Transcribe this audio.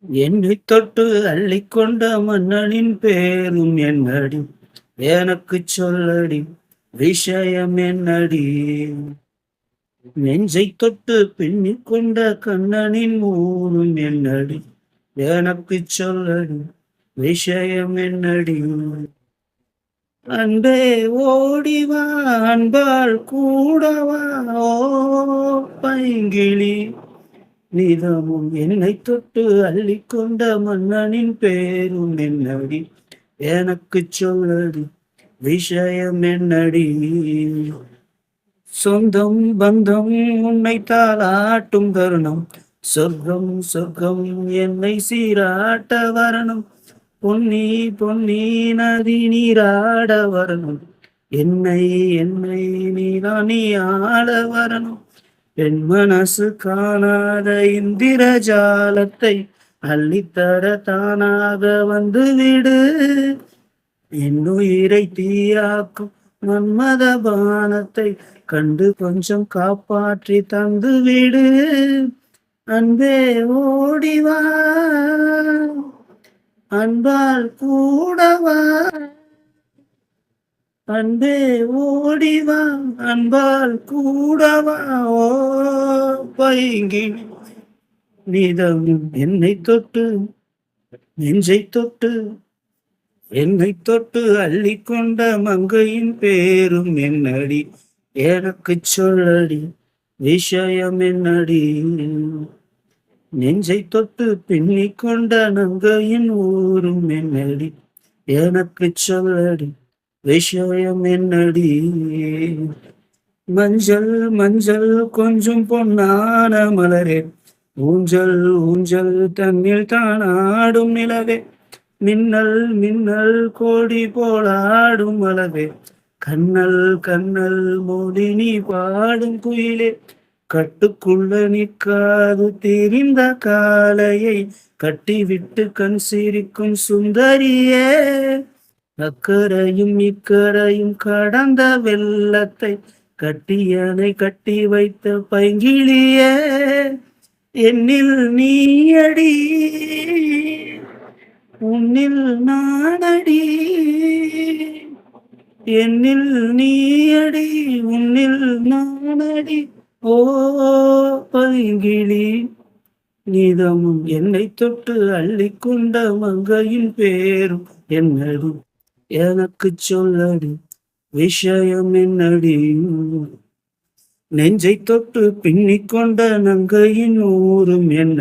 என்னை தொட்டு அள்ளிக்கொண்ட மன்னனின் பேரும் என்னடி? எனக்கு சொல்லடி விஷயம் என்னடி? நெஞ்சை தொட்டு பின்னிக் கொண்ட கண்ணனின் ஊரும் என்னடி? எனக்கு சொல்லடி விஷயம் என்னடி? அன்பே ஓடிவா அன்பால் கூடவா ஓ பைங்கிளி நிதமும் என்னை தொட்டு அள்ளிக்கொண்ட மன்னனின் பேரும் என்னடி? எனக்கு சொல்லடி விஷயம் என்னடி? சொந்தம் பந்தம் உன்னை தாளாட்டும் தருணம், சொர்க்கம் சொர்க்கம் என்னை சீராட்ட வரணும், பொன்னி பொன்னி நதி நீராட வரணும், என்னை என்னை நீதான் நீ ஆள வரணும். என் மனசு காணாத இந்திரஜாலத்தை அள்ளித்தர தானாக வந்து விடு. என் உயிரை தீயாக்கும் மன்மத பானத்தை கண்டு கொஞ்சம் காப்பாற்றி தந்து விடு. அன்பே ஓடிவா அன்பால் கூடவா, அன்பே ஓடிவா அன்பால் கூடவா ஓ பைங்கினி நீதம் என்னை தொட்டு நெஞ்சை தொட்டு என்னை தொட்டு அள்ளிக்கொண்ட மங்கையின் பேரும் என்னடி? எனக்கு சொல்லடி விஷயம் என்னடி? நெஞ்சை தொட்டு பின்னிக் கொண்ட நங்கையின் ஊரும் என்னடி? எனக்கு சொல்லடி விஷயம் என்னடி? மஞ்சள் மஞ்சள் கொஞ்சம் பொன்னான மலரே, ஊஞ்சல் ஊஞ்சல் தன்னில் தானாடும் நிலவே, மின்னல் மின்னல் கோடி போலாடும் அளவே, கண்ணல் கண்ணல் மோடி நீ பாடும் குயிலே, கட்டுக்குள்ள நிற்காது தெரிந்த காளையை கட்டிவிட்டு கண் சிரிக்கும் சுந்தரியே, அக்கரையும் இக்கரையும் கடந்த வெள்ளத்தை கட்டியனை கட்டி வைத்த பைங்கிளியே, என்னில் நீயடி உன்னில் நானடி, என்னில் நீயடி உன்னில் நானடி ஓ பைங்கிளி நீதமும் என்னை தொட்டு அள்ளிக்கொண்ட மங்கையின் பேரும் என்னடி? எனக்கு சொல்லடி விஷயம் என்னடி? நெஞ்சை தொட்டு பின்னிக் கொண்ட நங்கையின் ஊரும் என்ன?